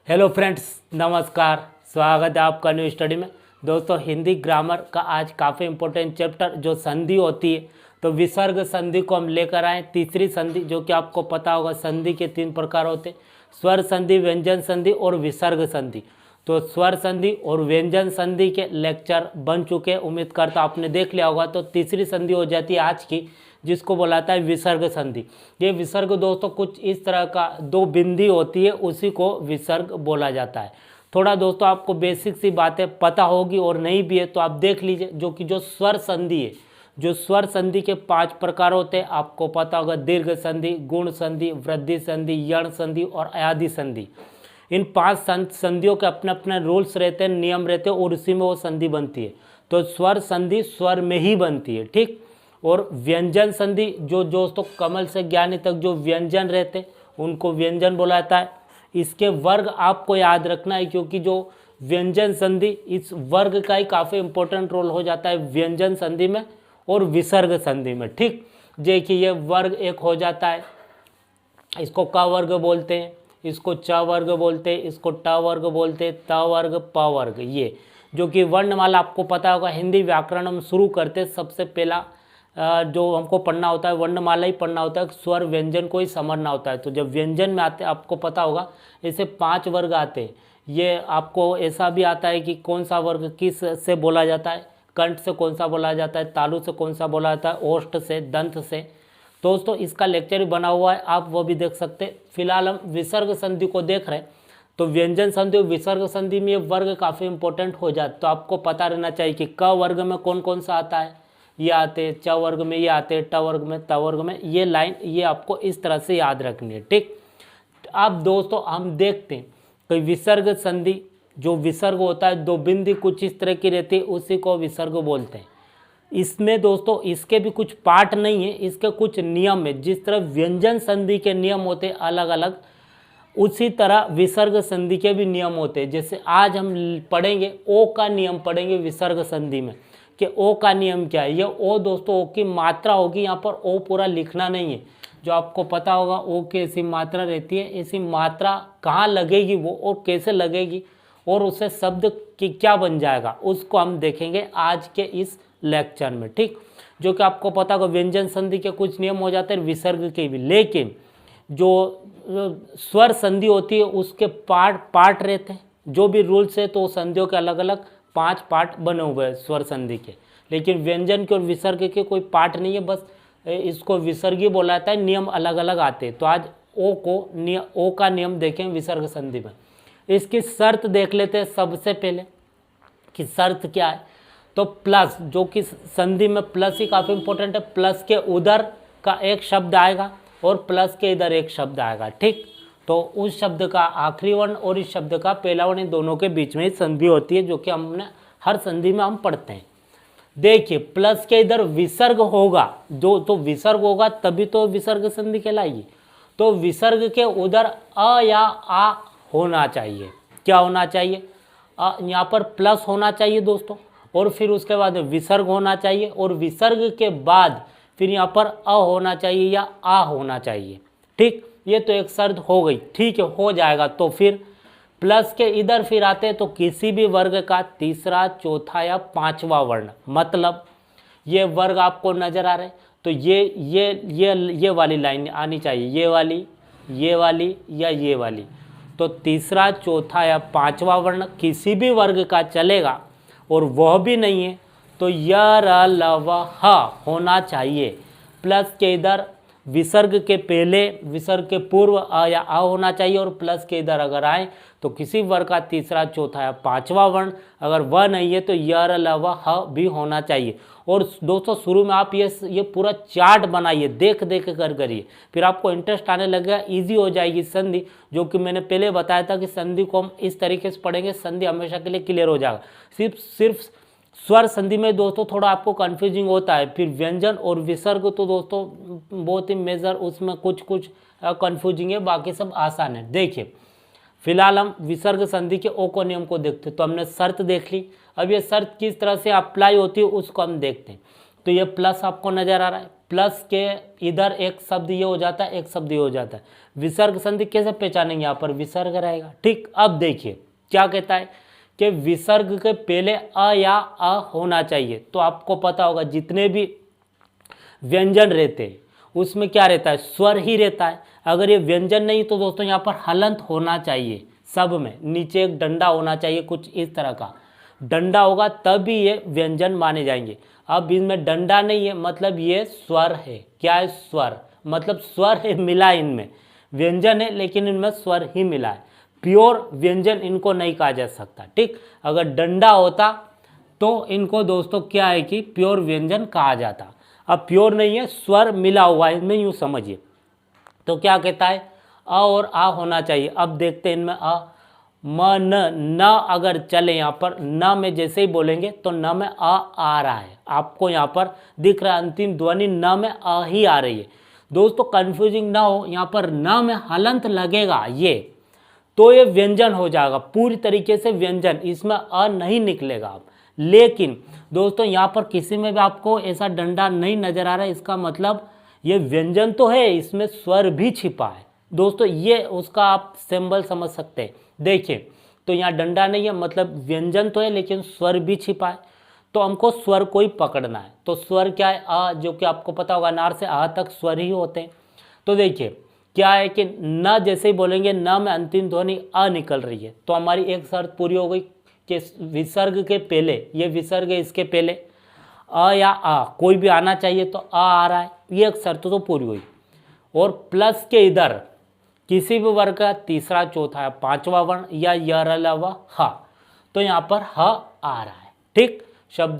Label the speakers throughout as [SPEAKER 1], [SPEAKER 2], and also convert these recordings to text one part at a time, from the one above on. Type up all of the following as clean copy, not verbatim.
[SPEAKER 1] Hello friends, नमस्कार। स्वागत है आपका न्यू स्टडी में। दोस्तों, हिंदी ग्रामर का आज काफ़ी इंपॉर्टेंट चैप्टर जो संधि होती है, तो विसर्ग संधि को हम लेकर आए। तीसरी संधि, जो कि आपको पता होगा संधि के 3 प्रकार होते, स्वर संधि, व्यंजन संधि और विसर्ग संधि। तो स्वर संधि और व्यंजन संधि के लेक्चर बन चुके, उम्मीद करता आपने देख लिया होगा। तो तीसरी संधि हो जाती है आज की, जिसको बोलाता है विसर्ग संधि। ये विसर्ग दोस्तों कुछ इस तरह का 2 बिंदी होती है, उसी को विसर्ग बोला जाता है। थोड़ा दोस्तों आपको बेसिक सी बातें पता होगी और नहीं भी है तो आप देख लीजिए। जो स्वर संधि है, जो स्वर संधि के 5 प्रकार होते हैं, आपको पता होगा दीर्घ संधि, गुण संधि, वृद्धि संधि, यण संधि और अयादि संधि। इन 5 संधियों के अपने अपने रूल्स रहते हैं, नियम रहते हैं और उसी में वो संधि बनती है। तो स्वर संधि स्वर में ही बनती है, ठीक। और व्यंजन संधि, जो दोस्तों कमल से ज्ञानी तक जो व्यंजन रहते उनको व्यंजन बोला जाता है। इसके वर्ग आपको याद रखना है, क्योंकि जो व्यंजन संधि, इस वर्ग का ही काफ़ी इंपॉर्टेंट रोल हो जाता है व्यंजन संधि में और विसर्ग संधि में, ठीक। देखिए ये वर्ग एक हो जाता है, इसको क वर्ग बोलते हैं, इसको च वर्ग बोलते हैं, इसको ट वर्ग बोलते हैं, त वर्ग, प वर्ग। ये जो कि वर्णमाला आपको पता होगा, हिंदी व्याकरण हम शुरू करते सबसे पहला जो हमको पढ़ना होता है वर्णमाला ही पढ़ना होता है, स्वर व्यंजन को ही समझना होता है। तो जब व्यंजन में आते आपको पता होगा ऐसे 5 वर्ग आते हैं। ये आपको ऐसा भी आता है कि कौन सा वर्ग किस से बोला जाता है, कंठ से कौन सा बोला जाता है, तालु से कौन सा बोला जाता है, ओष्ठ से, दंत से। दोस्तों इसका लेक्चर भी बना हुआ है, आप वो भी देख सकते हैं। फिलहाल हम विसर्ग संधि को देख रहे हैं। तो व्यंजन संधि और विसर्ग संधि में ये वर्ग काफ़ी इंपॉर्टेंट हो जाते, तो आपको पता रहना चाहिए कि क वर्ग में कौन कौन सा आता है, ये आते, च वर्ग में ये आते, ट वर्ग में, त वर्ग में। ये लाइन ये आपको इस तरह से याद रखनी है, ठीक। अब दोस्तों हम देखते हैं कि विसर्ग संधि, जो विसर्ग होता है 2 बिंदी कुछ इस तरह की रहती है, उसी को विसर्ग बोलते हैं। इसमें दोस्तों इसके भी कुछ पार्ट नहीं है, इसके कुछ नियम है। जिस तरह व्यंजन संधि के नियम होते हैं अलग अलग, उसी तरह विसर्ग संधि के भी नियम होते हैं। जैसे आज हम पढ़ेंगे ओ का नियम पढ़ेंगे विसर्ग संधि में, कि ओ का नियम क्या है। ये ओ दोस्तों ओ की मात्रा होगी, यहाँ पर ओ पूरा लिखना नहीं है। जो आपको पता होगा ओ की ऐसी मात्रा रहती है, ऐसी मात्रा कहाँ लगेगी वो और कैसे लगेगी और उससे शब्द की क्या बन जाएगा, उसको हम देखेंगे आज के इस लेक्चर में, ठीक। जो कि आपको पता होगा व्यंजन संधि के कुछ नियम हो जाते हैं, विसर्ग के भी। लेकिन जो स्वर संधि होती है उसके पार्ट रहते हैं, जो भी रूल्स है। तो संधियों के अलग अलग 5 पार्ट बने हुए हैं स्वर संधि के। लेकिन व्यंजन के और विसर्ग के कोई पार्ट नहीं है, बस इसको विसर्ग ही बोला जाता है, नियम अलग अलग आते हैं। तो आज ओ का नियम देखें विसर्ग संधि में। इसकी शर्त देख लेते हैं सबसे पहले कि शर्त क्या है। तो प्लस, जो कि संधि में प्लस ही काफ़ी इंपॉर्टेंट है। प्लस के उधर का एक शब्द आएगा और प्लस के इधर एक शब्द आएगा, ठीक। तो उस शब्द का आखिरी वर्ण और इस शब्द का पहला वर्ण, इन दोनों के बीच में ही संधि होती है, जो कि हमने हर संधि में हम पढ़ते हैं। देखिए प्लस के इधर विसर्ग होगा, तो विसर्ग होगा तभी तो विसर्ग संधि कहलाएगी। तो विसर्ग के उधर अ या आ होना चाहिए। क्या होना चाहिए? यहाँ पर प्लस होना चाहिए दोस्तों, और फिर उसके बाद विसर्ग होना चाहिए, और विसर्ग के बाद फिर यहाँ पर अ होना चाहिए या आ होना चाहिए, ठीक। ये तो एक शर्त हो गई, ठीक है, हो जाएगा। तो फिर प्लस के इधर फिर आते हैं तो किसी भी वर्ग का तीसरा, चौथा या 5वां वर्ण, मतलब ये वर्ग आपको नजर आ रहे हैं तो ये वाली लाइन आनी चाहिए, ये वाली या ये वाली। तो तीसरा, चौथा या 5वां वर्ण किसी भी वर्ग का चलेगा, और वह भी नहीं है तो य, र, ल, व, ह होना चाहिए। प्लस के इधर विसर्ग के पहले, विसर्ग के पूर्व अ या आ होना चाहिए, और प्लस के इधर अगर आए तो किसी वर्ग का तीसरा, चौथा या 5वां वर्ण। अगर वह नहीं है तो य, र, ल, व, ह भी होना चाहिए। और दोस्तों शुरू में आप ये पूरा चार्ट बनाइए, देख कर करिए, फिर आपको इंटरेस्ट आने लगेगा, इजी हो जाएगी संधि। जो कि मैंने पहले बताया था कि संधि को हम इस तरीके से पढ़ेंगे, संधि हमेशा के लिए क्लियर हो जाएगा। सिर्फ स्वर संधि में दोस्तों थोड़ा आपको कंफ्यूजिंग होता है। फिर व्यंजन और विसर्ग तो दोस्तों बहुत ही मेजर, उसमें कुछ कंफ्यूजिंग है, बाकी सब आसान है। देखिए फिलहाल हम विसर्ग संधि के ओ को नियम को देखते हैं। तो हमने शर्त देख ली, अब ये शर्त किस तरह से अप्लाई होती है उसको हम देखते हैं। तो ये प्लस आपको नजर आ रहा है, प्लस के इधर एक शब्द ये हो जाता है, एक शब्द ये हो जाता है। विसर्ग संधि कैसे पहचानेंगे? यहाँ पर विसर्ग रहेगा। ठीक, अब देखिए क्या कहता है कि विसर्ग के पहले अ या अ होना चाहिए। तो आपको पता होगा जितने भी व्यंजन रहते हैं उसमें क्या रहता है? स्वर ही रहता है। अगर ये व्यंजन नहीं तो दोस्तों यहाँ पर हलंत होना चाहिए सब में, नीचे एक डंडा होना चाहिए, कुछ इस तरह का डंडा होगा तभी ये व्यंजन माने जाएंगे। अब इनमें डंडा नहीं है मतलब ये स्वर है। क्या है? स्वर, मतलब स्वर है मिला इनमें, व्यंजन है लेकिन इनमें स्वर ही मिला है। प्योर व्यंजन इनको नहीं कहा जा सकता। ठीक, अगर डंडा होता तो इनको दोस्तों क्या है कि प्योर व्यंजन कहा जाता। अब प्योर नहीं है, स्वर मिला हुआ है इनमें, यूँ समझिए। तो क्या कहता है? अ और आ होना चाहिए। अब देखते हैं इनमें अ म न अगर चले यहाँ पर न में जैसे ही बोलेंगे तो न में आ रहा है। आपको यहाँ पर दिख रहा है अंतिम ध्वनि न में अ ही आ रही है। दोस्तों कंफ्यूजिंग ना हो, यहाँ पर न में हलंत लगेगा ये तो ये व्यंजन हो जाएगा पूरी तरीके से व्यंजन, इसमें अ नहीं निकलेगा। आप लेकिन दोस्तों यहाँ पर किसी में भी आपको ऐसा डंडा नहीं नजर आ रहा है, इसका मतलब ये व्यंजन तो है, इसमें स्वर भी छिपा है। दोस्तों ये उसका आप सिंबल समझ सकते हैं। देखिए तो यहाँ डंडा नहीं है मतलब व्यंजन तो है लेकिन स्वर भी छिपा है। तो हमको स्वर को ही पकड़ना है। तो स्वर क्या है? अ, जो कि आपको पता होगा नार से आ तक स्वर ही होते हैं। तो देखिए क्या है कि न जैसे ही बोलेंगे न में अंतिम ध्वनि अ निकल रही है तो हमारी एक शर्त पूरी हो गई कि विसर्ग के पहले, ये विसर्ग है इसके पहले अ या आ कोई भी आना चाहिए तो आ रहा है, ये एक शर्त तो पूरी हुई। और प्लस के इधर किसी भी वर्ग का तीसरा, चौथा या पांचवा वर्ण या य र ल व ह, तो यहाँ पर ह आ रहा है। ठीक, शब्द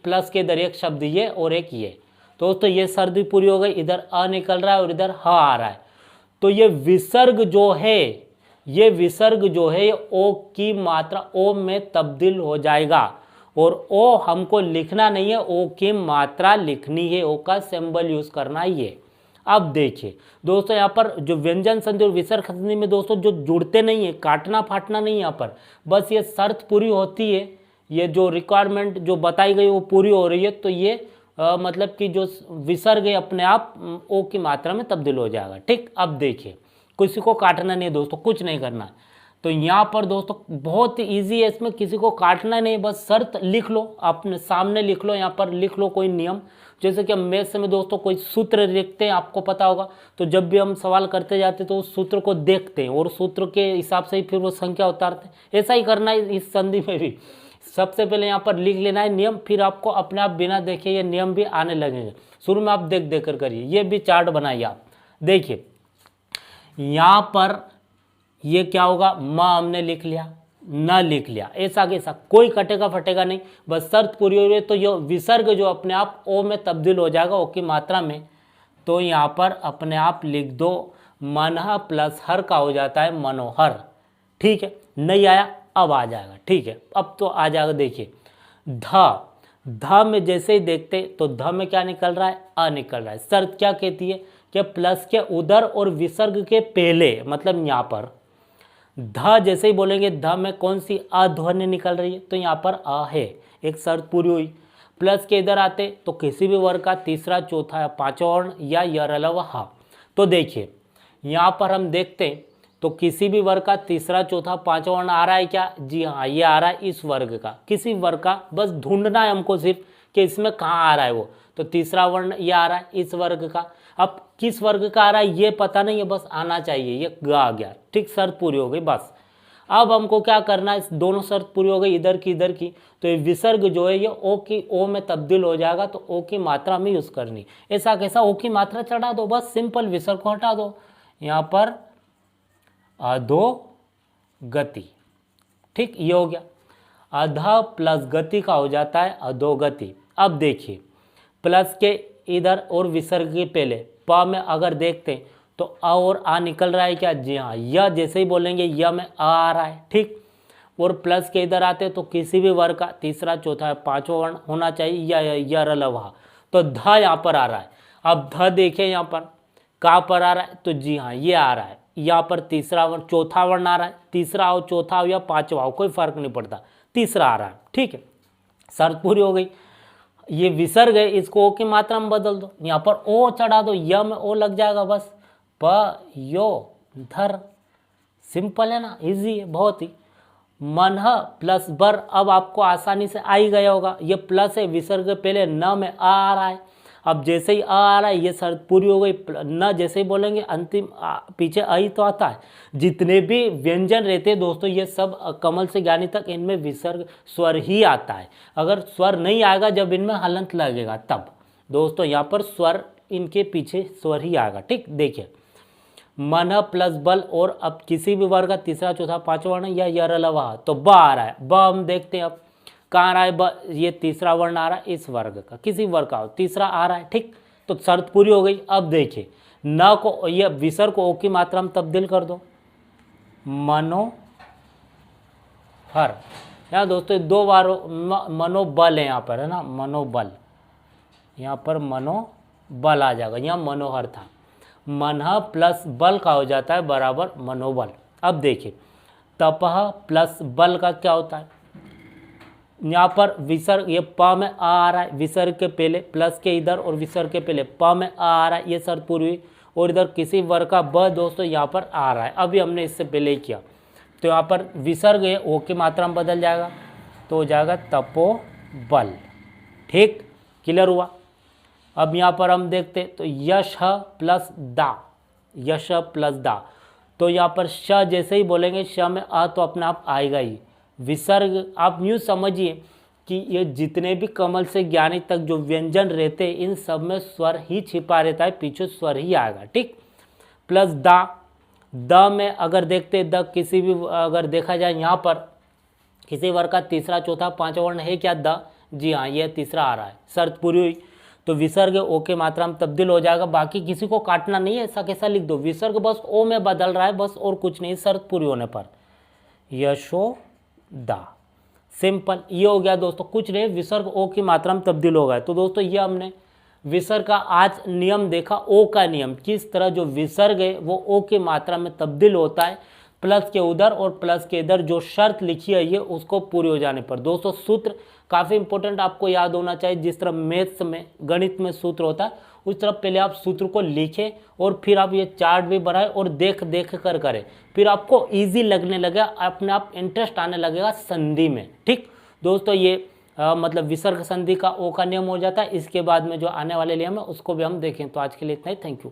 [SPEAKER 1] प्लस के इधर एक शब्द ये और एक ये, दोस्तों ये शर्त भी पूरी हो गई। इधर अ निकल रहा है और इधर ह आ रहा है तो ये विसर्ग जो है, ये विसर्ग जो है ये ओ की मात्रा ओ में तब्दील हो जाएगा। और ओ हमको लिखना नहीं है, ओ की मात्रा लिखनी है, ओ का सिंबल यूज करना है ये। अब देखिए दोस्तों यहाँ पर जो व्यंजन संधि और विसर्ग संधि में दोस्तों जो जुड़ते नहीं है, काटना फाटना नहीं, यहाँ पर बस ये शर्त पूरी होती है, ये जो रिक्वायरमेंट जो बताई गई वो पूरी हो रही है तो ये मतलब कि जो विसर्ग है अपने आप ओ की मात्रा में तब्दील हो जाएगा। ठीक, अब देखिए किसी को काटना नहीं है दोस्तों, कुछ नहीं करना। तो यहाँ पर दोस्तों बहुत इजी है, इसमें किसी को काटना नहीं, बस शर्त लिख लो, अपने सामने लिख लो, यहाँ पर लिख लो कोई नियम। जैसे कि हम मैथ्स में दोस्तों कोई सूत्र लिखते हैं, आपको पता होगा, तो जब भी हम सवाल करते जाते हैं तो उस सूत्र को देखते हैं और सूत्र के हिसाब से ही फिर वो संख्या उतारते हैं। ऐसा ही करना है इस संधि में भी। सबसे पहले यहाँ पर लिख लेना है नियम, फिर आपको अपने आप बिना देखे ये नियम भी आने लगेंगे। शुरू में आप देख देख कर करिए, ये भी चार्ट बनाइए आप। देखिए यहाँ पर ये क्या होगा, माँ हमने लिख लिया, न लिख लिया, ऐसा कैसा कोई कटेगा फटेगा नहीं, बस शर्त पूरी हो रही है। तो ये विसर्ग जो अपने आप ओ में तब्दील हो जाएगा, ओ की मात्रा में। तो यहाँ पर अपने आप लिख दो मनह प्लस हर का हो जाता है मनोहर। ठीक है, नहीं आया अब आ जाएगा। ठीक है, अब तो आ जाएगा। देखिए ध में जैसे ही देखते तो ध में क्या निकल रहा है? अ निकल रहा है। शर्त क्या कहती है कि प्लस के उधर और विसर्ग के पहले, मतलब यहाँ पर ध जैसे ही बोलेंगे ध में कौन सी अध्वनि निकल रही है? तो यहाँ पर अ है, एक शर्त पूरी हुई। प्लस के इधर आते तो किसी भी वर्ग का तीसरा, चौथा या पांचवा वर्ण या य र ल व ह। तो देखिए यहाँ पर हम देखते हैं तो किसी भी वर्ग का तीसरा, चौथा, पांचवा वर्ण आ रहा है क्या? जी हाँ, ये आ रहा है इस वर्ग का, किसी वर्ग का, बस ढूंढना है हमको सिर्फ कि इसमें कहाँ आ रहा है वो। तो तीसरा वर्ण ये आ रहा है इस वर्ग का। अब किस वर्ग का आ रहा है ये पता नहीं है, बस आना चाहिए, ये ग आ गया। ठीक, शर्त पूरी हो गई बस। अब हमको क्या करना है, दोनों शर्त पूरी हो गई, इधर की, तो ये विसर्ग जो है ये ओ की ओ में तब्दील हो जाएगा, तो ओ की मात्रा में यूज करनी। ऐसा कैसा? ओ की मात्रा चढ़ा दो, बस सिंपल, विसर्ग को हटा दो। यहाँ पर अधो गति। ठीक, ये हो गया। अध प्लस गति का हो जाता है अधोगति। अब देखिए प्लस के इधर और विसर्ग के पहले प में अगर देखते तो अ और आ निकल रहा है क्या? जी हाँ, य जैसे ही बोलेंगे य में आ रहा है। ठीक, और प्लस के इधर आते तो किसी भी वर्ग का तीसरा, चौथा या पांचवा वर्ण होना चाहिए या य र ल व। तो ध यहाँ पर आ रहा है। अब ध देखें यहाँ पर कहाँ पर आ रहा है? तो जी हाँ, ये आ रहा है, यहाँ पर तीसरा वर्ण, चौथा वर्ण आ रहा है। तीसरा हो, चौथा हो या पांचवा हो, कोई फर्क नहीं पड़ता, तीसरा आ रहा है। ठीक है, शर्त पूरी हो गई। ये विसर्ग है, इसको ओ की मात्रा में बदल दो, यहाँ पर ओ चढ़ा दो, य में ओ लग जाएगा बस, प यो धर। सिंपल है ना, इजी है बहुत ही। मनह प्लस बर, अब आपको आसानी से आ ही गया होगा, ये प्लस है, विसर्ग पहले न में आ रहा है, अब जैसे ही आ रहा है ये शर्त पूरी हो गई, न जैसे ही बोलेंगे अंतिम पीछे आ ही तो आता है। जितने भी व्यंजन रहते हैं दोस्तों ये सब कमल से ज्ञानी तक इनमें विसर्ग स्वर ही आता है। अगर स्वर नहीं आएगा जब इनमें हलंत लगेगा तब दोस्तों यहाँ पर स्वर, इनके पीछे स्वर ही आएगा। ठीक, देखिए मन प्लस बल, और अब किसी भी वर्ग का तीसरा चौथा पांचवा वर्ण या यरलवा, तो ब आ रहा है। ब हम देखते हैं अब कहाँ आ रहा है, ब ये तीसरा वर्ण आ रहा है इस वर्ग का, किसी वर्ग का हो तीसरा आ रहा है। ठीक, तो शर्त पूरी हो गई। अब देखिए न को, ये विसर्ग को ओ की मात्रा में तब्दील कर दो, मनोहर। यहाँ दोस्तों दो बार मनोबल है यहाँ पर, है ना, मनोबल, यहाँ पर मनोबल आ जाएगा, यहाँ मनोहर था। मनः प्लस बल का हो जाता है बराबर मनोबल। अब देखिए तपह प्लस बल का क्या होता है, यहाँ पर विसर्ग, ये प में आ रहा है, विसर्ग के पहले प्लस के इधर और विसर्ग के पहले प में आ रहा है, ये शर्त पूरी हुई, और इधर किसी वर्ग का ब दोस्तों यहाँ पर आ रहा है, अभी हमने इससे पहले ही किया। तो यहाँ पर विसर्ग है ओ की मात्रा में बदल जाएगा, तो हो जाएगा तपो बल। ठीक, क्लियर हुआ। अब यहाँ पर हम देखते तो यश प्लस दा, यश प्लस दा, तो यहाँ पर श जैसे ही बोलेंगे श में आ तो अपने आप आएगा ही। विसर्ग आप यूँ समझिए कि ये जितने भी कमल से ज्ञानी तक जो व्यंजन रहते हैं इन सब में स्वर ही छिपा रहता है, पीछे स्वर ही आएगा। ठीक, प्लस दा, द में अगर देखते द किसी भी अगर देखा जाए यहाँ पर किसी वर्ग का तीसरा चौथा पांचवा वर्ण है क्या, द, जी हाँ ये तीसरा आ रहा है, शर्त पूरी हुई। तो विसर्ग ओ के मात्रा में तब्दील हो जाएगा, बाकी किसी को काटना नहीं है, ऐसा कैसा लिख दो, विसर्ग बस ओ में बदल रहा है बस, और कुछ नहीं, शर्त पूरी होने पर यशोदा। सिंपल, ये हो गया दोस्तों, कुछ नहीं, विसर्ग ओ की मात्रा में तब्दील हो गया। तो दोस्तों ये हमने विसर्ग का आज नियम देखा, ओ का नियम, किस तरह जो विसर्ग है वो ओ की मात्रा में तब्दील होता है, प्लस के उधर और प्लस के इधर जो शर्त लिखी है ये उसको पूरी हो जाने पर। दोस्तों सूत्र काफ़ी इंपॉर्टेंट आपको याद होना चाहिए, जिस तरह मैथ्स में गणित में सूत्र होता है उस तरह पहले आप सूत्र को लिखें और फिर आप ये चार्ट भी बनाएं और देख देख कर करें, फिर आपको इजी लगने लगेगा, अपने आप इंटरेस्ट आने लगेगा संधि में। ठीक दोस्तों, ये मतलब विसर्ग संधि का ओ का नियम हो जाता है। इसके बाद में जो आने वाले नियम है उसको भी हम देखें। तो आज के लिए इतना ही, थैंक यू।